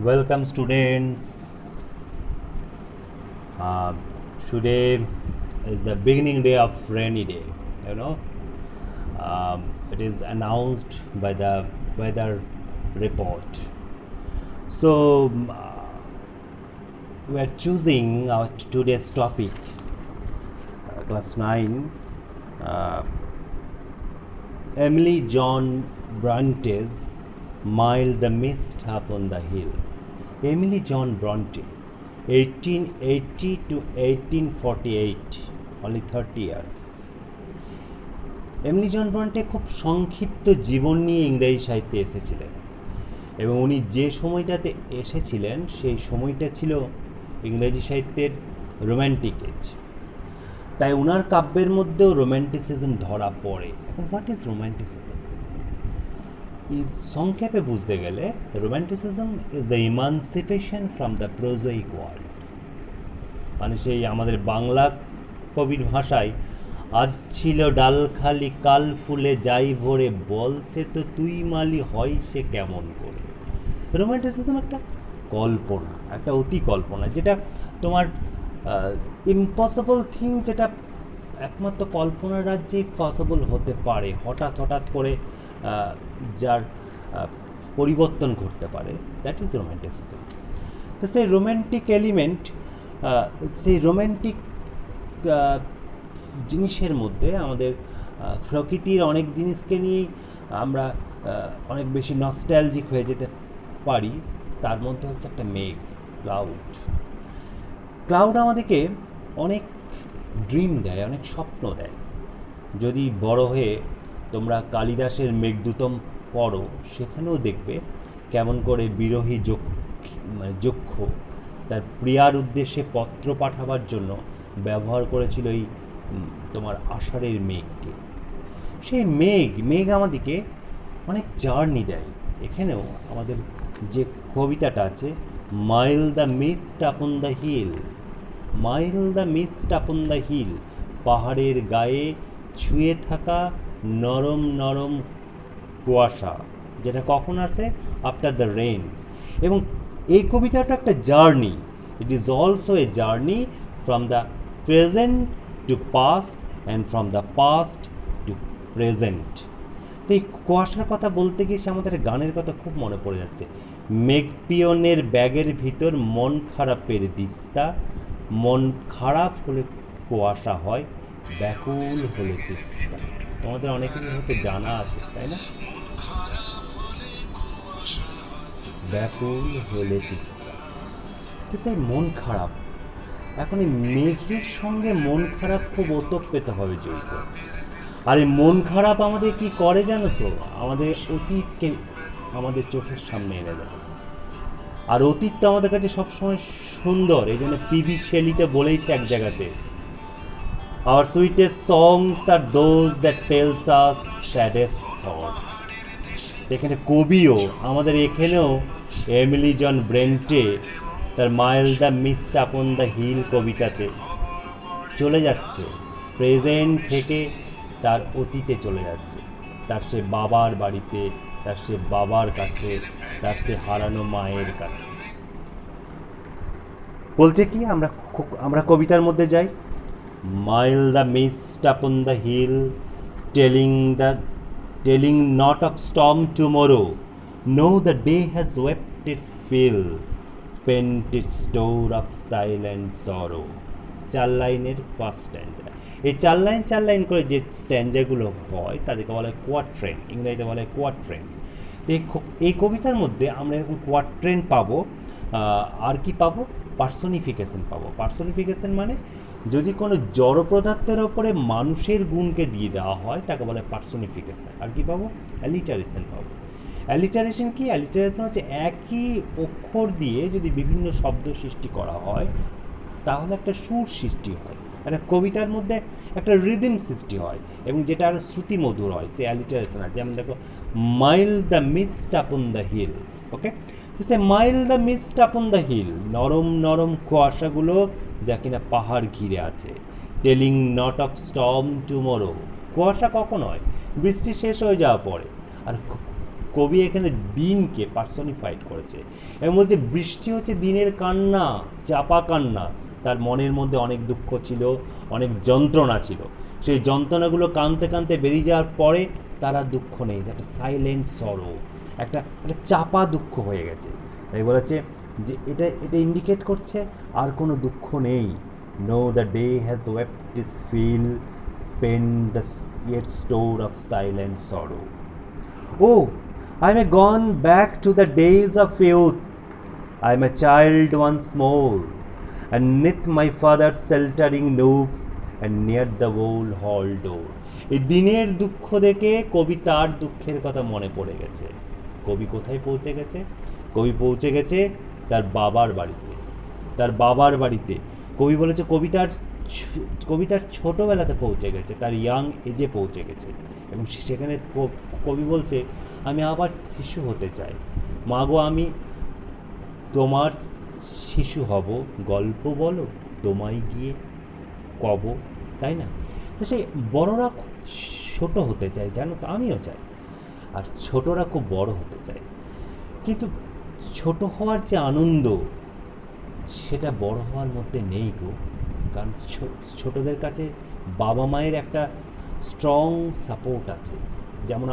Welcome, students. Uh, Today is the beginning day of rainy day. You know, it is announced by the weather report. So we are choosing our today's topic, class 9. Emily John Bronte's Mild the Mist Upon the Hill. Emily John Bronte, 1880 to 1848, only 30 years. Emily জন ব্রন্টে খুব সংক্ষিপ্ত জীবন নিয়ে ইংরেজি সাহিত্যে এসেছিলেন এবং উনি যে সময়টাতে এসেছিলেন সেই সময়টা ছিল ইংরেজি সাহিত্যের রোম্যান্টিক এজ। তাই ওনার কাব্যের মধ্যেও রোম্যান্টিসিজম ধরা পড়ে। এখন হোয়াট ইজ রোম্যান্টিসিজম? সংক্ষেপে বুঝতে গেলে romanticism is the emancipation from the prosaic world. মানে সেই আমাদের বাংলা কবির ভাষায়, আজ ছিল ডাল খালি কাল ফুলে যাই ভরে, বলছে তো তুই মালি হয় সে কেমন করে। রোম্যান্টিসিজম একটা কল্পনা, একটা অতি কল্পনা, যেটা তোমার ইম্পসিবল থিং, যেটা একমাত্র কল্পনার রাজ্যেই পসিবল হতে পারে। হঠাৎ করে যার পরিবর্তন ঘটতে পারে, দ্যাট ইজ রোম্যান্টিসিজম। তো সেই রোম্যান্টিক এলিমেন্ট, সেই রোম্যান্টিক জিনিসের মধ্যে আমাদের প্রকৃতির অনেক জিনিসকে নিয়েই আমরা অনেক বেশি নস্টালজিক হয়ে যেতে পারি। তার মধ্যে হচ্ছে একটা মেঘ, ক্লাউড আমাদেরকে অনেক ড্রিম দেয়, অনেক স্বপ্ন দেয়। যদি বড় হয়ে তোমরা কালিদাসের মেঘদূতম পড়ো, সেখানেও দেখবে কেমন করে বিরহী যক্ষ তার প্রিয়ার উদ্দেশ্যে পত্র পাঠাবার জন্য ব্যবহার করেছিল এই তোমার আষাঢ়ের মেঘকে। সেই মেঘ আমাদেরকে অনেক জার্নি দেয়। এখানেও আমাদের যে কবিতাটা আছে, mild the mist upon the hill, mild the mist upon the hill, পাহাড়ের গায়ে ছুঁয়ে থাকা নরম নরম কুয়াশা, যেটা কখন আসে? After the rain. এবং এই কবিতাটা একটা journey. It is also a journey from the present to past and from the past to present. তো এই কুয়াশার কথা বলতে গিয়ে সে আমাদের গানের কথা খুব মনে পড়ে যাচ্ছে। মেঘপিয়নের ব্যাগের ভিতর মন খারাপের দিস্তা, মন খারাপ হলে কুয়াশা হয়, ব্যাকুল হলে তিস্তা। তোমাদের অনেকেরই হয়তো জানা আছে, তাই না? ব্যাকুল হলে তিস্তা। তো সেই মন খারাপ, এখন এই মেঘের সঙ্গে মন খারাপ খুব ওতপ্রোতভাবে জড়িত। আর এই মন খারাপ আমাদের কি করে জানো তো? আমাদের অতীতকে আমাদের চোখের সামনে এনে দেয়। আর অতীত তো আমাদের কাছে সবসময় সুন্দর। এই জন্য পিবি শেলিতে বলেইছে এক জায়গাতে, our sweetest songs are those that tells us saddest thought। এখানে কবিও আমাদের, এখানেও এমিলি জন ব্রেন্টে তার mild the mist upon the hill কবিতাতে চলে যাচ্ছে প্রেজেন্ট থেকে তার অতীতে চলে যাচ্ছে, তার সে বাবার বাড়িতে, তার সে বাবার কাছে, তার সে হারানো মায়ের কাছে। বলছে কি, আমরা কবিতার মধ্যে যাই, mild the mist upon the hill, telling not of storm tomorrow, no the day has wept its fill, spent its store of silent sorrow। 4 লাইনের ফার্স্ট স্ট্যান্জা। এই চার লাইন করে যে স্ট্যান্জাগুলো হয় তাদেরকে বলা হয় কোয়াট্রেন, ইংরেজিতে বলা হয় কোয়াট্রেন। তো এই কবিতার মধ্যে আমরা এরকম কোয়াট্রেন পাবো। আর কি পাবো? পার্সোনিফিকেশন পাবো। পার্সোনিফিকেশন মানে যদি কোনো জড় পদার্থের ওপরে মানুষের গুণকে দিয়ে দেওয়া হয় তাকে বলে পার্সোনিফিকেশন। আর কি পাবো? অ্যালিটারেশন পাবো। অ্যালিটারেশন কি? অ্যালিটারেশন হচ্ছে একই অক্ষর দিয়ে যদি বিভিন্ন শব্দ সৃষ্টি করা হয় তাহলে একটা সুর সৃষ্টি হয়, একটা কবিতার মধ্যে একটা রিদম সৃষ্টি হয় এবং যেটা আরও শ্রুতিমধুর হয়, সে অ্যালিটারেশন। আর যেমন দেখো, mild the mist upon the hill. Okay, তো সে mild the mist upon the hill, নরম নরম কুয়াশাগুলো যা কিনা পাহাড় ঘিরে আছে। Telling not of storm tomorrow, কুয়াশা কখন হয়? বৃষ্টি শেষ হয়ে যাওয়ার পরে। আর কবি এখানে দিনকে পার্সনিফাইড করেছে এবং বলতে বৃষ্টি হচ্ছে দিনের কান্না, চাপা কান্না। তার মনের মধ্যে অনেক দুঃখ ছিল, অনেক যন্ত্রণা ছিল, সেই যন্ত্রণাগুলো কাঁদতে কাঁদতে বেরিয়ে যাওয়ার পরে তার আর দুঃখ নেই, একটা সাইলেন্ট সরো, একটা চাপা দুঃখ হয়ে গেছে। তাই বলেছে যে এটা এটা ইন্ডিকেট করছে আর কোনো দুঃখ নেই। Now the day has wept its fill, spent the yet store of silent sorrow. Oh, I am gone back to the days of youth. I am a child once more, and neath my father's sheltering roof, and near the old hall door. এই দিনের দুঃখ দেখে কবি তার দুঃখের কথা মনে পড়ে গেছে। কবি কোথায় পৌঁছে গেছে? কবি পৌঁছে গেছে তার বাবার বাড়িতে। তার বাবার বাড়িতে কবি বলেছে কবিতার ছোটোবেলাতে পৌঁছে গেছে, তার ইয়াং এজে পৌঁছে গেছে। এবং সেখানে কবি বলছে আমি আবার শিশু হতে চাই, মা গো আমি তোমার শিশু হব, গল্প বলো তোমায় গিয়ে কব, তাই না? তো সেই বড়রা খুব ছোটো হতে চায়, জানো তো, আমিও চাই। আর ছোটরা খুব বড় হতে চায়, কিন্তু ছোট হওয়ার যে আনন্দ সেটা বড় হওয়ার মধ্যে নেই গো। কারণ ছোটদের কাছে বাবা মায়ের একটা স্ট্রং সাপোর্ট আছে। যেমন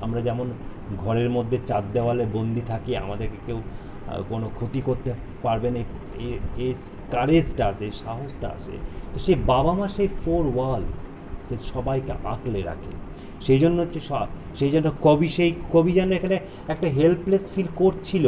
আমরা যেমন ঘরের মধ্যে চার দেওয়ালে বন্দি থাকি, আমাদেরকে কেউ কোনো ক্ষতি করতে পারবে না, এই কারেজটা আসে, সাহসটা আসে। তো সেই বাবা মা সেই ফোর ওয়াল সে সবাইকে আঁকলে রাখে। সেই জন্য কবি যেন এখানে একটা হেল্পলেস ফিল করছিল,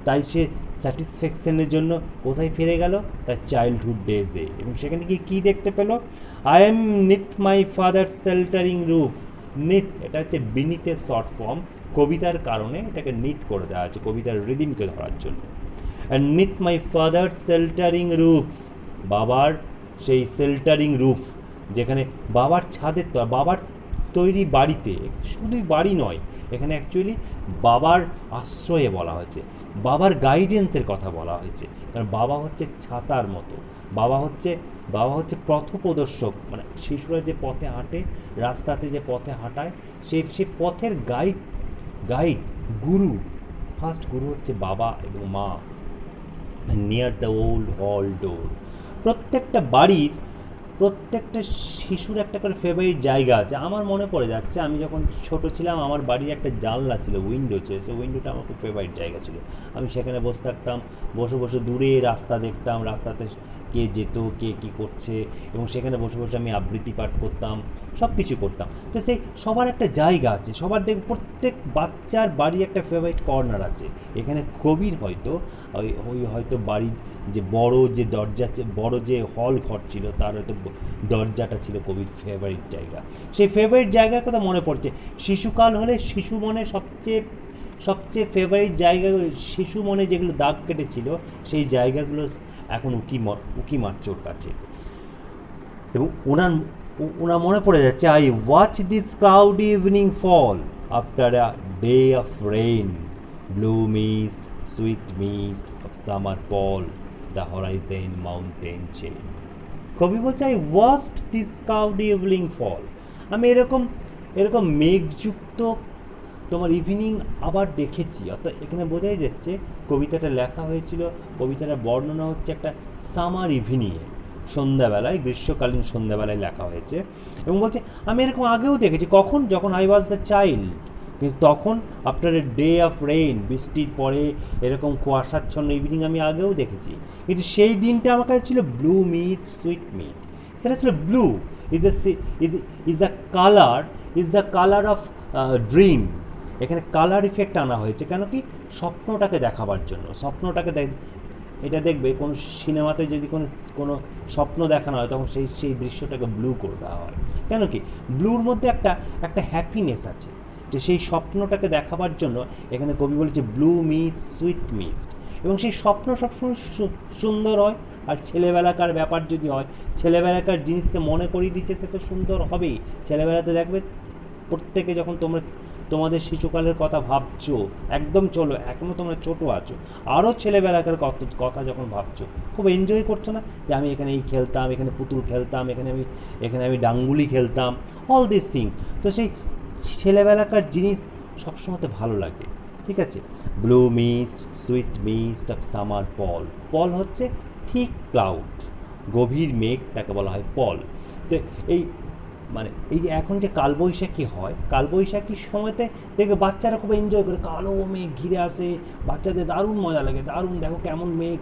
তাই সে স্যাটিসফ্যাকশনের জন্য কোথায় ফিরে গেল? তার চাইল্ডহুড ডেজে। এবং সেখানে গিয়ে কী দেখতে পেল? I am neath my father sheltering roof. Neath এটা হচ্ছে বিনিতের শর্ট ফর্ম, কবিতার কারণে এটাকে নিথ করে দেওয়া আছে, কবিতার রিদিমকে ধরার জন্য। And neath my father sheltering roof, বাবার সেই শেল্টারিং রুফ, যেখানে বাবার ছাদের বাবার তৈরি বাড়িতে, শুধুই বাড়ি নয়, এখানে অ্যাকচুয়ালি বাবার আশ্রয়ে বলা হয়েছে, বাবার গাইডেন্সের কথা বলা হয়েছে। কারণ বাবা হচ্ছে ছাতার মতো, বাবা হচ্ছে পথপ্রদর্শক, মানে শিশুরা যে পথে হাঁটে, রাস্তাতে যে পথে হাঁটায়, সে পথের গাইড গুরু, ফার্স্ট গুরু হচ্ছে বাবা এবং মা। নিয়ার দ্য ওল্ড হল ডোর, প্রত্যেকটা শিশুর একটা করে ফেভারিট জায়গা আছে। আমার মনে পড়ে যাচ্ছে, আমি যখন ছোট ছিলাম আমার বাড়ির একটা জানলা ছিল, উইন্ডো ছিল, সেই উইন্ডোটা আমার খুব ফেভারিট জায়গা ছিল। আমি সেখানে বসে থাকতাম, বসে দূরে রাস্তা দেখতাম, রাস্তাতে কে যেত, কে কী করছে, এবং সেখানে বসে আমি আবৃত্তি পাঠ করতাম, সব কিছু করতাম। তো সেই সবার একটা জায়গা আছে, প্রত্যেক বাচ্চার বাড়ি একটা ফেভারিট কর্নার আছে। এখানে কবির হয়তো বাড়ির যে বড় যে হল ঘর ছিল, তার হয়তো দরজাটা ছিল কবির ফেভারিট জায়গা। সেই ফেভারিট জায়গার কথা মনে পড়ছে। শিশুকাল হলে শিশু মনে সবচেয়ে ফেভারিট জায়গাগুলো, শিশু মনে যেগুলো দাগ কেটেছিল, সেই জায়গাগুলো এখন উকি মারছে ওর কাছে। এবং ওনার মনে পড়ে যাচ্ছে, I watch this cloudy evening fall after a day of rain, blue mist, sweet mist of summer pall, the horizon mountain chain. কবি বলছে, I watched this cloudy evening fall, আমি এরকম মেঘযুক্ত তোমার ইভিনিং আবার দেখেছি। অর্থাৎ এখানে বোঝাই যাচ্ছে কবিতাটা লেখা হয়েছিল, কবিতাটা বর্ণনা হচ্ছে একটা সামার ইভিনিংয়ে, সন্ধ্যাবেলায়, গ্রীষ্মকালীন সন্ধ্যাবেলায় লেখা হয়েছে। এবং বলছে আমি এরকম আগেও দেখেছি, যখন আই ওয়াজ দ্য চাইল্ড, কিন্তু তখন after a day of rain, বৃষ্টির পরে এরকম কুয়াশাচ্ছন্ন ইভিনিং আমি আগেও দেখেছি। কিন্তু সেই দিনটা আমার কাছে ছিল ব্লু মিস্ট, সুইট মিট। সেটা ছিল blue is the colour of dream. এখানে কালার ইফেক্ট আনা হয়েছে, কেন কি? স্বপ্নটাকে দেখাবার জন্য। এটা দেখবে কোনো সিনেমাতে যদি কোনো স্বপ্ন দেখানো হয়, তখন সেই দৃশ্যটাকে ব্লু করে দেওয়া হয়। কেন কি? ব্লুর মধ্যে একটা হ্যাপিনেস আছে, যে সেই স্বপ্নটাকে দেখাবার জন্য এখানে কবি বলেছে ব্লু মিস্ট, সুইট মিস্ট। এবং সেই স্বপ্ন সবসময় সুন্দর হয়। আর ছেলেবেলাকার ব্যাপার যদি হয়, ছেলেবেলাকার জিনিসকে মনে করিয়ে দিচ্ছে, সে তো সুন্দর হবেই। ছেলেবেলাতে দেখবে প্রত্যেকে যখন তোমাদের শিশুকালের কথা ভাবছো, একদম চলো, এখনও তোমরা ছোটো আছো, আরও ছেলেবেলাকার কথা যখন ভাবছো, খুব এনজয় করছো না? যে আমি এখানে এই খেলতাম, এখানে পুতুল খেলতাম, এখানে আমি ডাঙ্গুলি খেলতাম, অল দিস থিংস। তো সেই ছেলেবেলাকার জিনিস সবসময় ভালো লাগে, ঠিক আছে। Blue mist, sweet mist of summer pall. Pall হচ্ছে থিক ক্লাউড, গভীর মেঘ, তাকে বলা হয় পল। তো এই মানে এই যে এখন যে কালবৈশাখী হয়, কালবৈশাখীর সময়তে দেখবে বাচ্চারা খুব এনজয় করে, কালো মেঘ ঘিরে আসে, বাচ্চাদের দারুণ মজা লাগে, দারুণ দেখো কেমন মেঘ,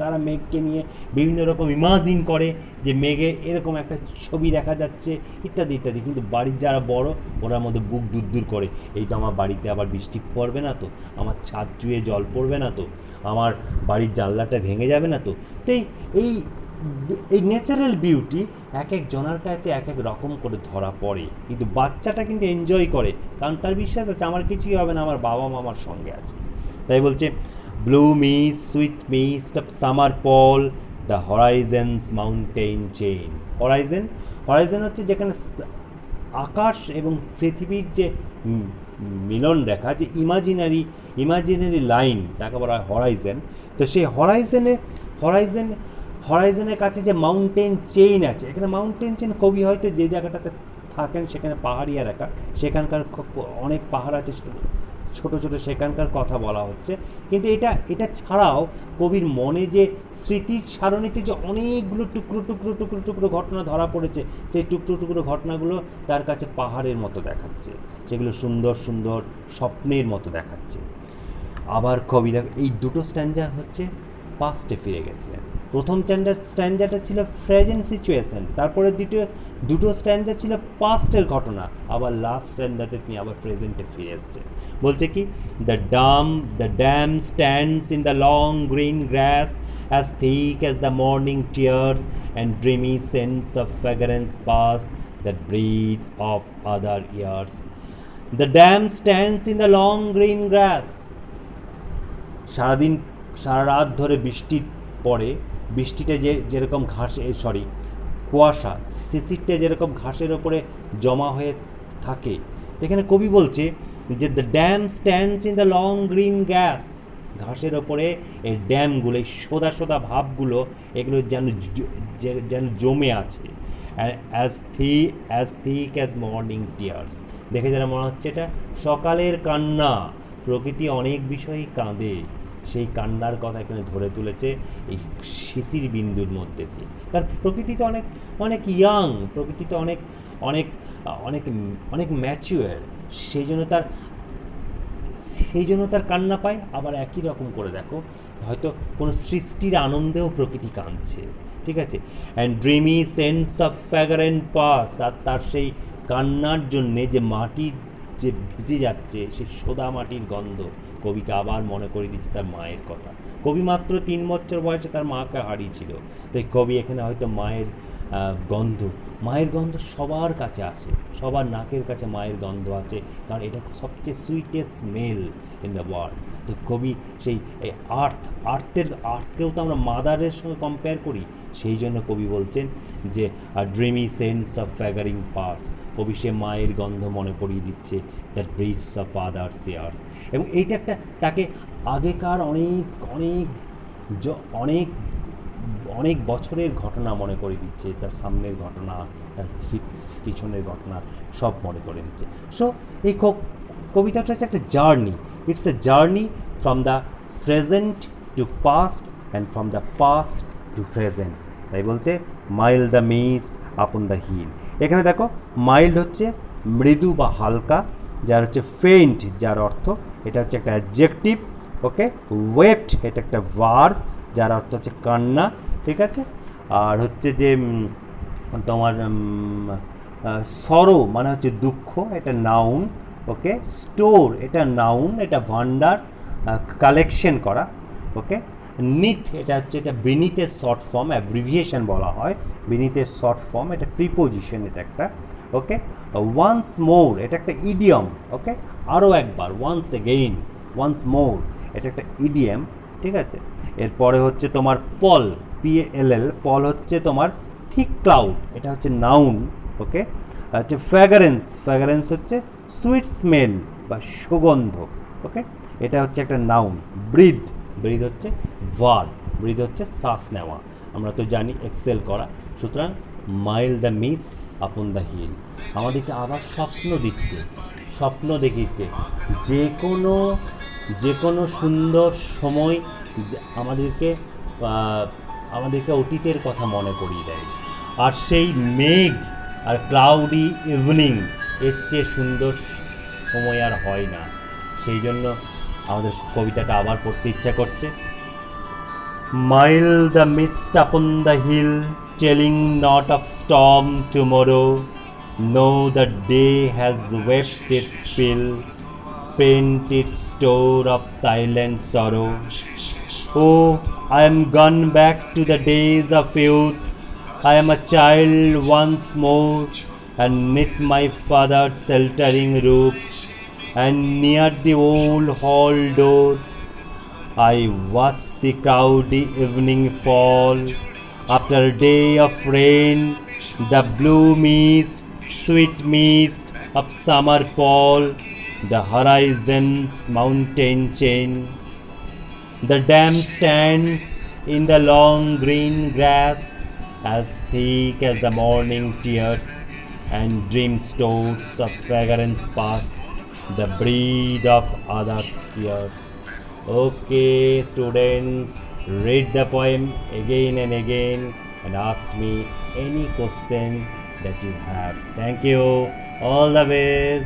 তারা মেঘকে নিয়ে বিভিন্ন রকম ইমাজিন করে যে মেঘে এরকম একটা ছবি দেখা যাচ্ছে, ইত্যাদি ইত্যাদি। কিন্তু বাড়ির যারা বড়, ওরার মধ্যে বুক দূর করে, এই তো আমার বাড়িতে আবার বৃষ্টি পড়বে না তো, আমার ছাদ চুয়ে জল পড়বে না তো, আমার বাড়ির জানলাটা ভেঙে যাবে না তো। তো এই এই ন্যাচারাল বিউটি এক এক জনার কাছে এক এক রকম করে ধরা পড়ে, কিন্তু বাচ্চাটা কিন্তু এনজয় করে, কারণ তার বিশ্বাস আছে আমার কিছুই হবে না, আমার বাবা মা আমার সঙ্গে আছে। তাই বলছে blue mist, sweet mist of summer pall, the horizons mountain chain. Horizon, horizon হচ্ছে যেখানে আকাশ এবং পৃথিবীর যে মিলন রেখা, যে ইমাজিনারি লাইন, তাকে বলা হয় হরাইজেন। তো সেই হরাইজেনের কাছে যে মাউন্টেন চেইন আছে, এখানে মাউন্টেন চেইন কবি হয়তো যে জায়গাটাতে থাকেন সেখানে পাহাড়ি এলাকা, সেখানকার অনেক পাহাড় আছে ছোট ছোট, সেখানকার কথা বলা হচ্ছে। কিন্তু এটা ছাড়াও কবির মনে যে স্মৃতির সারণীতে যে অনেকগুলো টুকরো টুকরো টুকরো টুকরো ঘটনা ধরা পড়েছে, সেই টুকরো টুকরো ঘটনাগুলো তার কাছে পাহাড়ের মতো দেখাচ্ছে, সেগুলো সুন্দর সুন্দর স্বপ্নের মতো দেখাচ্ছে। আবার কবি এই দুটো স্ট্যান্জা হচ্ছে পাস্টে ফিরে গেছিলেন। প্রথম স্ট্যান্ডাটা ছিল প্রেজেন্ট সিচুয়েশন, তারপরে দুটো স্ট্যান্ডা ছিল পাস্টের ঘটনা, আবার লাস্ট স্ট্যান্ডাতে তিনি আবার প্রেজেন্টে ফিরে এসছেন। বলছে কি, the dam stands in the long green grass as thick as the morning tears and dreamy scents of fragrance past that breathe of other years. The dam stands in the long green grass. সারা রাত ধরে বৃষ্টির পরে, বৃষ্টিটা যেরকম কুয়াশা, শিশিরটা যেরকম ঘাসের ওপরে জমা হয়ে থাকে, এখানে কবি বলছে যে the dam stands in the long green grass, ঘাসের ওপরে এই ড্যামগুলো, এই সোদা সোদা ভাবগুলো, এগুলো যেন জমে আছে। As thick as morning tears, দেখে যেন মনে হচ্ছে এটা সকালের কান্না। প্রকৃতি অনেক বিষয়েই কাঁদে, সেই কান্নার কথা এখানে ধরে তুলেছে এই শিশির বিন্দুর মধ্যে দিয়ে। কারণ প্রকৃতি তো অনেক ইয়াং, প্রকৃতি তো অনেক অনেক অনেক অনেক ম্যাচিওর, সেই জন্য তার কান্না পায়। আবার একই রকম করে দেখো, হয়তো কোনো সৃষ্টির আনন্দেও প্রকৃতি কাঁদছে, ঠিক আছে। And dreamy sense of fragrant pass, আর তার সেই কান্নার জন্যে যে মাটির যে ভিজে যাচ্ছে, সেই সোদা মাটির গন্ধ কবিকে আবার মনে করে দিচ্ছে তার মায়ের কথা। কবি মাত্র 3 বছর বয়সে তার মাকে হারিয়েছিল, তাই কবি এখানে হয়তো মায়ের গন্ধ সবার কাছে আসে, সবার নাকের কাছে মায়ের গন্ধ আছে, কারণ এটা সবচেয়ে sweetest smell in the world. তো কবি সেই আর্থকেও তো আমরা মাদারের সঙ্গে কম্পেয়ার করি, সেই জন্য কবি বলছেন যে ড্রিমি সেন্স অফ ফ্র্যাগারিং পাস, কবি সে মায়ের গন্ধ মনে করিয়ে দিচ্ছে, that breeds of others years. এবং এইটা একটা তাকে আগেকার অনেক বছরের ঘটনা মনে করে দিচ্ছে, তার সামনের ঘটনা, তার পিছনের ঘটনা সব মনে করে দিচ্ছে। সো এই কবিতাটা হচ্ছে একটা journey, it's a journey from the present to past and from the past to present. তাই বলছে mild the mist upon the hill. এখানে দেখো মাইল্ড হচ্ছে মৃদু বা হালকা, যার হচ্ছে ফেইন্ট যার অর্থ, এটা হচ্ছে একটা অ্যাডজেক্টিভ, ওকে। ওয়েট এটা একটা ভার্ব যার অর্থ হচ্ছে কান্না, ঠিক আছে। আর হচ্ছে যে তোমার সরো মানে হচ্ছে দুঃখ, এটা নাউন, ওকে। স্টোর এটা নাউন, এটা ভান্ডার, কালেকশন করা, ওকে। নিথ এটা হচ্ছে এটা বিনিথের শর্ট ফর্ম, অ্যাব্রিভিয়েশন বলা হয়, বিনিথের শর্ট ফর্ম, এটা প্রিপোজিশন, এটা একটা, ওকে। ওয়ান্স মোর এটা একটা ইডিয়ম, ওকে। আরও একবার, ওয়ান্স এগেইন, ওয়ান্স মোর এটা একটা ইডিয়ম, ঠিক আছে। এরপরে হচ্ছে তোমার পল, PALL, পল হচ্ছে তোমার থিক ক্লাউড, এটা হচ্ছে নাউন, ওকে। হচ্ছে ফ্র্যাগারেন্স হচ্ছে সুইট স্মেল বা সুগন্ধ, ওকে, এটা হচ্ছে একটা নাউন। ব্রিথ হচ্ছে ভার্ব, ব্রিথ হচ্ছে শ্বাস নেওয়া, আমরা তো জানি এক্সেল করা। সুতরাং mild the mist upon the hill আমাদেরকে আবার স্বপ্ন দিচ্ছে, স্বপ্ন দেখিয়েছে, যে কোনো সুন্দর সময় আমাদেরকে অতীতের কথা মনে করিয়ে দেয়। আর সেই মেঘ আর ক্লাউডি ইভিনিং, এর চেয়ে সুন্দর সময় আর হয় না। সেই জন্য আমাদের কবিতাটা আবার পড়তে ইচ্ছা করছে। Mild the mist upon the hill, telling not of storm tomorrow. No, the day has wept its fill, spent its store of silent sorrow. Oh, I am gone back to the days of youth. I am a child once more, and 'neath my father's sheltering roof, and near the old hall door, I watch the cloudy evening fall. After a day of rain, the blue mist, sweet mist of summer fall, the horizon's mountain chain. The dam stands in the long green grass, as thick as the morning tears, and dream stores of fragrance pass, the breath of others' fears. Okay, students, read the poem again and again and ask me any question that you have. Thank you. All the best.